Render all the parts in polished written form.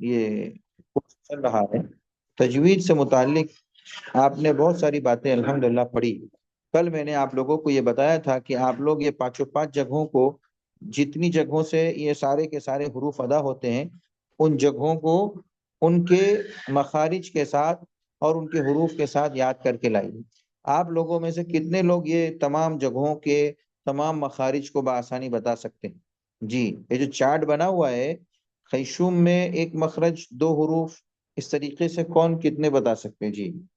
ये कोर्स चल रहा है तजवीद से मुतालिक। आपने बहुत सारी बातें अल्हम्दुलिल्लाह पढ़ी। कल मैंने आप लोगों को ये बताया था कि आप लोग ये पांचों पांच जगहों को, जितनी जगहों से ये सारे के सारे हुरूफ अदा होते हैं, उन जगहों को उनके मखारिज के साथ और उनके हुरूफ के साथ याद करके लाइए। आप लोगों में से कितने लोग ये तमाम जगहों के तमाम मखारिज को बआसानी बता सकते हैं? जी, ये जो चार्ट बना हुआ है, खैशूम में एक मखरज, दो हुरूफ, इस तरीके से कौन कितने बता सकते हैं? जी,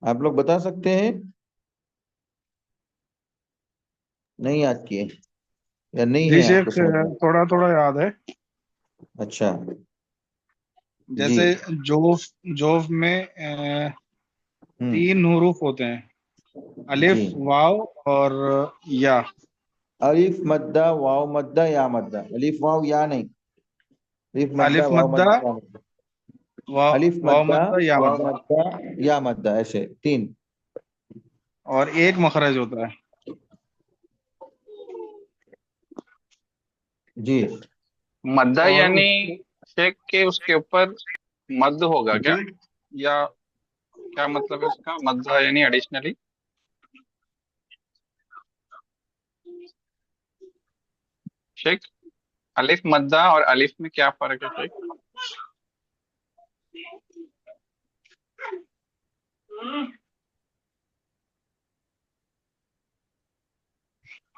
आप लोग बता सकते हैं? नहीं याद किए या नहीं जी है आपको शेख, समझ में? थोड़ा थोड़ा याद है। अच्छा। जी। जैसे जोफ जोफ में हम्म। तीन हरूफ होते हैं, जी, अलिफ, वाव और या। अलिफ मद्दा वाव मद्दा या मद्दा, अलिफ वाव या नहीं, अलिफ मद्दा अलिफ वाव मद्दा, मद्दा या मद्दा, अलिफ वाव मद्दा मद्दा, या वाव मद्दा। मद्दा या मद्दा, ऐसे तीन। और एक मखरज होता है। जी। मद्दा और यानी उस शेख के उसके ऊपर मद्द होगा क्या, जी, या क्या मतलब है उसका? मद्दा यानी एडिशनली। शेख, अलिफ मद्दा और अलिफ में क्या फर्क है शेख?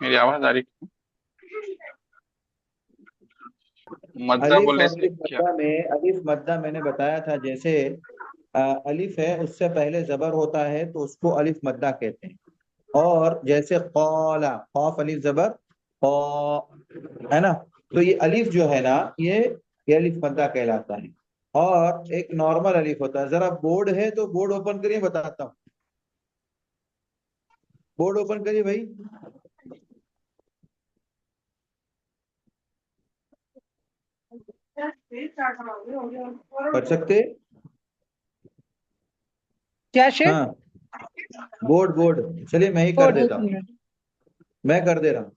मेरी आवाज आ रही है? मद्दा अलिफ बोलने और से अलिफ क्या? मद्दा में, अलिफ मद्दा मैंने बताया था, जैसे अलिफ है उससे पहले जबर होता है तो उसको अलिफ मद्दा कहते हैं। और जैसे कौला, खौफ अलिफ जबर, कौ, है ना? तो ये अलिफ जो है ना, ये अलिफ मद्दा कहलाता है। और एक नॉर्मल अलिफ होता है। जरा बोर्ड है तो बोर्ड ओपन करिए, बताता हूँ। बोर्ड ओपन करिए भाई। कर सकते? क्या शेख? हाँ, बोर्ड बोर्ड, चलिए मैं ही कर कोड, एक देता हूँ। मिनट। मैं कर दे रहा हूँ।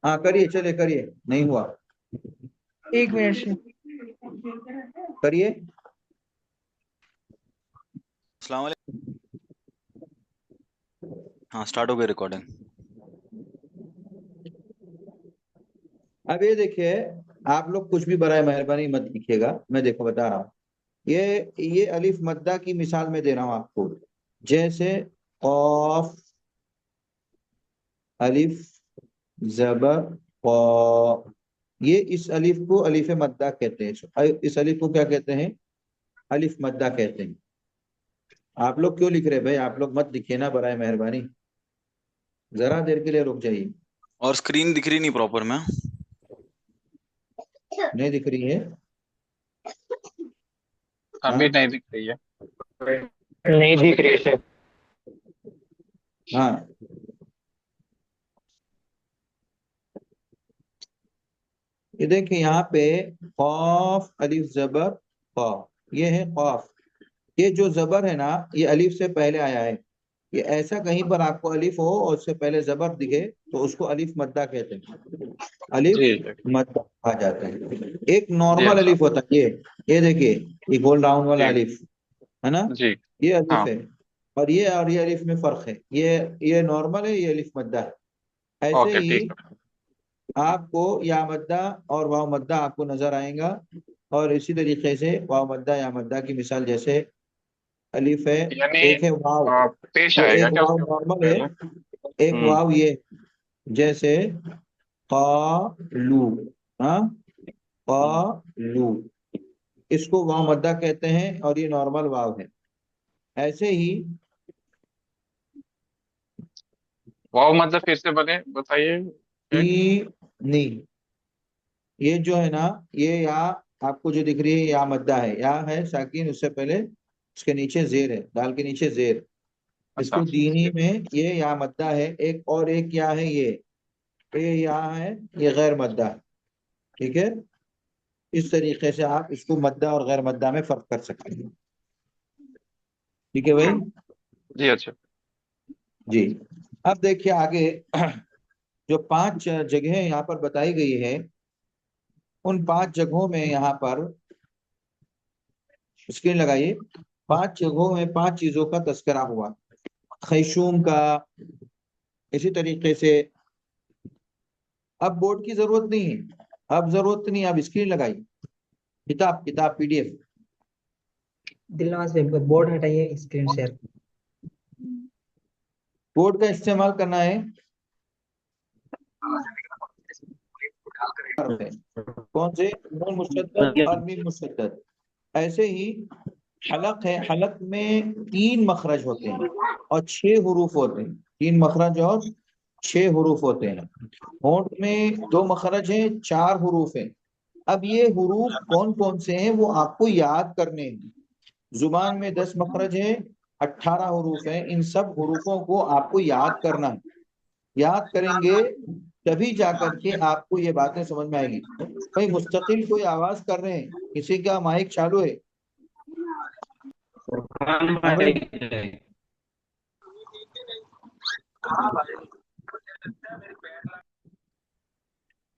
हाँ करिए, चलिए करिए, नहीं हुआ, एक मिनट शेख। करिए। अस्सलाम वालेकुम। हाँ, स्टार्ट हो गई रिकॉर्डिंग। अब ये देखिए, आप लोग कुछ भी बराए मेहरबानी मत लिखिएगा, मैं देखो बता रहा हूँ। ये अलिफ मद्दा की मिसाल में दे रहा हूँ आपको। जैसे कौफ, अलिफ जबर कौ, ये इस अलिफ को अलिफ मद्दा कहते हैं। इस अलिफ को क्या कहते हैं? अलिफ मद्दा कहते हैं। आप लोग क्यों लिख रहे हैं भाई? आप लोग मत लिखिए ना बराए मेहरबानी, जरा देर के लिए रुक जाइए। और स्क्रीन दिख रही नहीं प्रॉपर में। नहीं दिख रही है? अभी हाँ। नहीं दिख रही है। नहीं दिख रही है। हाँ, ये देखिए यहाँ पे खौफ अलिफ जबर खौ, ये है खौफ। ये जो जबर है ना, ये अलिफ से पहले आया है। ये ऐसा कहीं पर आपको अलिफ हो और उससे पहले जबर दिखे तो उसको अलिफ मद्दा कहते हैं। अलिफ जी शेख। मद्दा कहा जाता है। एक जी नॉर्मल अच्छा। अलिफ होता है ये देखिए, ये गोल राउंड वाला जी। अलिफ है ना, जी। ये अलिफ हाँ। है। और ये अलिफ में फर्क है। ये नॉर्मल है, ये अलिफ मद्दा है। ऐसे ओके ही ठीक है। आपको या मद्दा और वाव मद्दा आपको नजर आएगा। और इसी तरीके से वाव मद्दा या मद्दा की मिसाल, जैसे अलिफ है, यानी एक है वाव, पेश तो आएगा एक क्या वाव उसके नॉर्मल है, पहले? एक हम्म। वाव ये, जैसे कालू, हाँ, हम्म। कालू, इसको वाव मद्दा कहते हैं और ये नॉर्मल वाव है। ऐसे ही वाव मतलब फिर से बने बताइए ई शेख। नी, ये जो है ना, ये या आपको जो दिख रही है या मद्दा है, या है साकिन, उससे पहले उसके नीचे जेर है, दाल के नीचे जेर। अच्छा इसको अच्छा दीनी ठीक। में ये या मद्दा है। एक और एक या है ये या है, ये गैर मद्दा है। ठीक है? इस तरीके से आप इसको मद्दा और गैर मद्दा में फर्क कर सकते हैं। ठीक है भाई? जी अच्छा। जी। अब देखिए आगे, जो 5 जगह यहाँ पर बताई गई है, उन 5 जगहों में यहाँ पर स्क्रीन लगाइए, 5 जगहों में 5 चीजों का तस्करा हुआ। खैशूम का, इसी तरीके से अब बोर्ड की जरूरत नहीं है, अब जरूरत नहीं, अब स्क्रीन लगाइए, किताब PDF। दिलनवाज भाई बोर्ड हटाइए, स्क्रीन शेयर। बोर्ड का इस्तेमाल करना है। कौन से? नून मुशद्दद और मीम मुशद्दद। ऐसे ही हलक है, हलक में 3 मखरज होते हैं और 6 हुरूफ होते हैं। 3 मखरज और 6 हुरूफ होते हैं। होंठ में 2 मखरज हैं, 4 हुरूफ हैं। अब ये हुरूफ कौन कौन से हैं वो आपको याद करने हैं। जुबान में 10 मखरज है, 18 हुरूफ हैं। इन सब हुरूफों को आपको याद करना है। याद करेंगे तभी जाकर के आपको ये बातें समझ में आएगी। भाई मुस्तकिल कोई आवाज कर रहे हैं, किसी का माइक चालू है? हाँ भाई,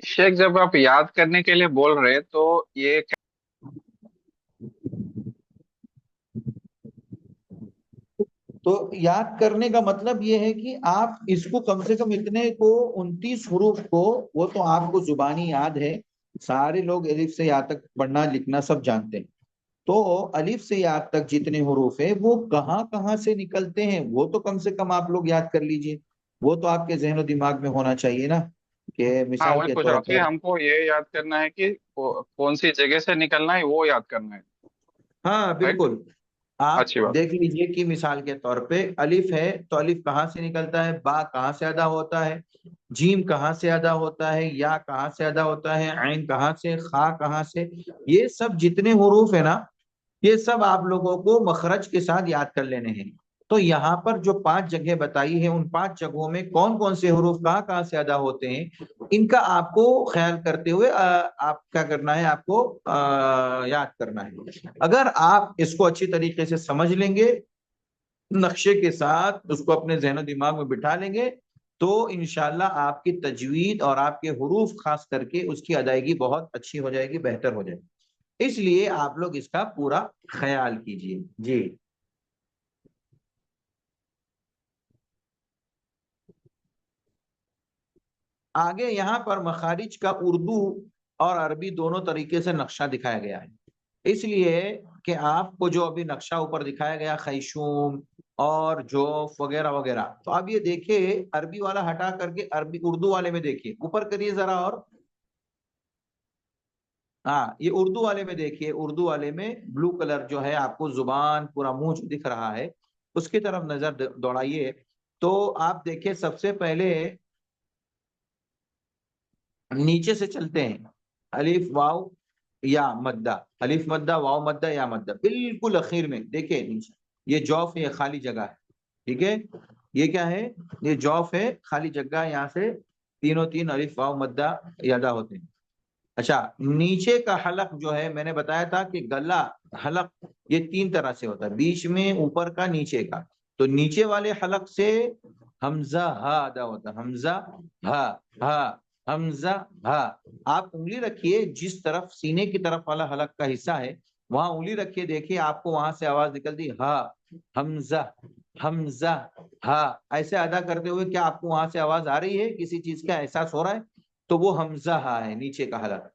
शेख जब आप याद करने के लिए बोल रहे हैं तो ये तो याद करने का मतलब ये है कि आप इसको कम से कम इतने को 29 हुरूफ को, वो तो आपको जुबानी याद है, सारे लोग अलिफ से या तक पढ़ना लिखना सब जानते हैं। तो अलिफ से या तक जितने हुरूफ है वो कहाँ कहाँ से निकलते हैं वो तो कम से कम आप लोग याद कर लीजिए। वो तो आपके जहन और दिमाग में होना चाहिए ना, कि हाँ मिसाल वही के पूछ रहा तौर हूँ कि पर। हमको ये याद करना है कि कौन सी जगह से निकलना है वो याद करना है। हाँ राइट। बिल्कुल। आप अच्छी बात। देख लीजिए कि मिसाल के तौर पे अलिफ है तो अलिफ कहाँ से निकलता है, बा कहाँ से अदा होता है, जीम कहाँ से अदा होता है, या कहाँ से अदा होता है, आइन कहाँ से, खा कहाँ से। ये सब जितने हुरूफ है ना, ये सब आप लोगों को मखरज के साथ याद कर लेने हैं। तो यहाँ पर जो 5 जगह बताई है, उन 5 जगहों में कौन कौन से हुरूफ कहाँ कहाँ से अदा होते हैं, इनका आपको ख्याल करते हुए आप क्या करना है, आपको याद करना है। अगर आप इसको अच्छी तरीके से समझ लेंगे, नक्शे के साथ उसको अपने जहन दिमाग में बिठा लेंगे, तो इंशाल्लाह आपकी तजवीद और आपके हुरूफ खास करके उसकी अदायगी बहुत अच्छी हो जाएगी, बेहतर हो जाएगी। इसलिए आप लोग इसका पूरा ख्याल कीजिए जी। आगे यहाँ पर मखारिज का उर्दू और अरबी दोनों तरीके से नक्शा दिखाया गया है, इसलिए कि आपको जो अभी नक्शा ऊपर दिखाया गया खैशूम और जोफ वगैरह वगैरह, तो आप ये देखिए अरबी वाला हटा करके अरबी उर्दू वाले में देखिए, ऊपर करिए जरा और, हाँ ये उर्दू वाले में देखिए। उर्दू वाले में ब्लू कलर जो है आपको जुबान पूरा मुंह जो दिख रहा है उसकी तरफ नजर दौड़ाइए। तो आप देखिए सबसे पहले नीचे से चलते हैं, अलिफ वाव या मद्दा, अलिफ मद्दा वाव मद्दा या मद्दा, बिल्कुल अखीर में देखिए नीचे ये जौफ है, खाली जगह है, ठीक है। ये क्या है, ये जौफ है, खाली जगह, यहाँ से तीनों तीन अलिफ वाव मद्दा यादा होते हैं। अच्छा, नीचे का हलक जो है मैंने बताया था कि गला हलक ये 3 तरह से होता है, बीच में, ऊपर का, नीचे का। तो नीचे वाले हलक से हमजा हा अदा होता है, हमजा हा, हा हमजा हा। आप उंगली रखिए जिस तरफ सीने की तरफ वाला हलक का हिस्सा है वहां उंगली रखिए, देखिए आपको वहां से आवाज निकलती हा, हमजा, हमजा हा। ऐसे अदा करते हुए क्या आपको वहां से आवाज आ रही है, किसी चीज का एहसास हो रहा है? तो वो हमजा हा है, नीचे का हलक।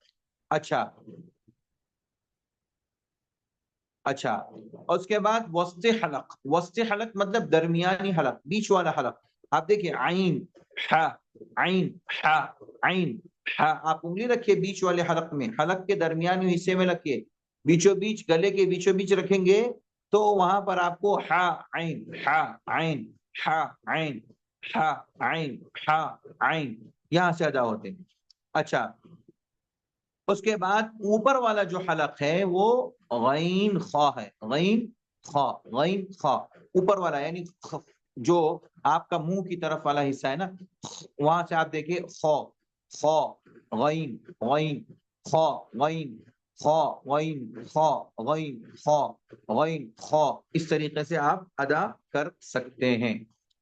अच्छा, अच्छा, और उसके बाद वस्ते हलक, वस्ते हलक मतलब दरमियानी हलक, बीच वाला हलक। आप देखिए आइन हा, आइन हा, आइन हा। आप उंगली रखिए बीच वाले हलक में, हलक के दरमियानी हिस्से में रखिए, बीचों बीच, गले के बीचों बीच रखेंगे तो वहां पर आपको हा आइन, हा आइन, हा आइन, हा आइन, हा आइन, यहां से अदा होते हैं। अच्छा, उसके बाद ऊपर वाला जो हलक है वो गैन खा है, गैन खा, गैन खा, ऊपर वाला यानी जो आपका मुंह की तरफ वाला हिस्सा है ना, वहां से आप देखिए खा, खा, गैन, गैन, खा, गैन, खा, गैन, खा, गैन, खा, गैन, खा, इस तरीके से आप अदा कर सकते हैं।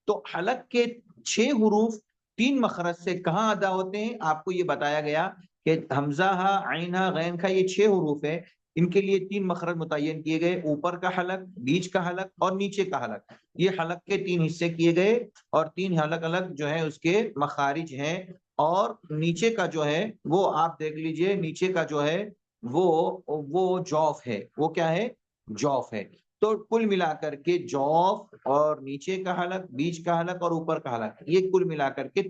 तो हलक के 6 हुरूफ तीन मखरज से कहाँ अदा होते हैं, आपको ये बताया गया कि हमजा हा, आइन हा, गैन का, ये 6 हरूफ है, इनके लिए 3 मखरज मुतय्यन किए गए, ऊपर का हलक, बीच का हलक और नीचे का हलक। ये हलक के 3 हिस्से किए गए और 3 अलग अलग जो है उसके मखारिज हैं। और नीचे का जो है वो आप देख लीजिए, नीचे का जो है वो जौफ है। वो क्या है? जौफ है। तो कुल मिलाकर के जौफ और नीचे का हलक, बीच का हलक और ऊपर का हलक, ये कुल मिलाकर के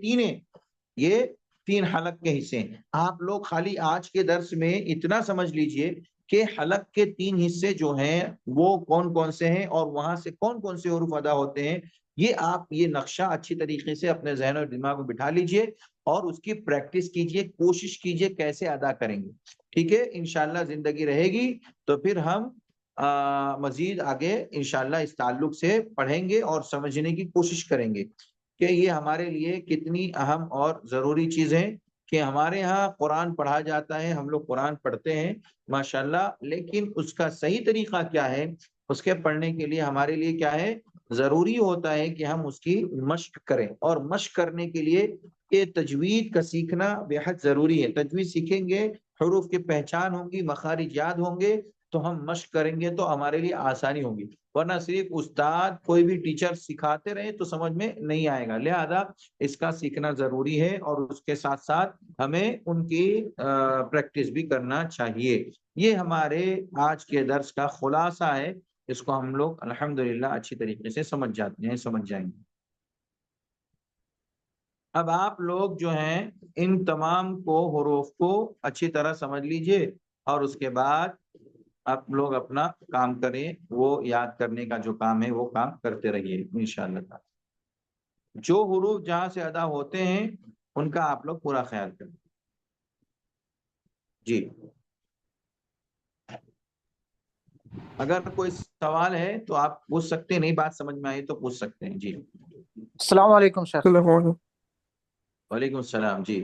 ये 3 हलक के हिस्से हैं। आप लोग खाली आज के दर्स में इतना समझ लीजिए कि हलक के 3 हिस्से जो हैं वो कौन कौन से हैं और वहां से कौन कौन से हुरूफ अदा होते हैं। ये नक्शा अच्छी तरीके से अपने जहन और दिमाग में बिठा लीजिए और उसकी प्रैक्टिस कीजिए, कोशिश कीजिए कैसे अदा करेंगे। ठीक है, इंशाल्लाह जिंदगी रहेगी तो फिर हम मजीद आगे इंशाल्लाह इस ताल्लुक से पढ़ेंगे और समझने की कोशिश करेंगे कि ये हमारे लिए कितनी अहम और जरूरी चीज है कि हमारे यहाँ कुरान पढ़ा जाता है, हम लोग कुरान पढ़ते हैं माशाल्लाह, लेकिन उसका सही तरीका क्या है, उसके पढ़ने के लिए हमारे लिए क्या है, जरूरी होता है कि हम उसकी मश्क करें। और मश्क करने के लिए ये तजवीद का सीखना बेहद जरूरी है। तजवीद सीखेंगे, हुरूफ की पहचान होगी, मखारिज याद होंगे, तो हम मश्क करेंगे तो हमारे लिए आसानी होगी। वरना सिर्फ उस्ताद कोई भी टीचर सिखाते रहे तो समझ में नहीं आएगा। लिहाजा इसका सीखना जरूरी है और उसके साथ साथ हमें उनकी प्रैक्टिस भी करना चाहिए। ये हमारे आज के दर्स का खुलासा है। इसको हम लोग अल्हम्दुलिल्लाह अच्छी तरीके से समझ जाते हैं, समझ जाएंगे। अब आप लोग जो हैं इन तमाम को हुरूफ को अच्छी तरह समझ लीजिए और उसके बाद आप लोग अपना काम करें, वो याद करने का जो काम है वो काम करते रहिए इंशाअल्लाह। जो हुरूफ जहां से अदा होते हैं उनका आप लोग पूरा ख्याल करें। जी, अगर कोई सवाल है तो आप पूछ सकते हैं, नहीं बात समझ में आई तो पूछ सकते हैं। जी, अस्सलाम वालेकुम शेख। वालेकुम सलाम। जी।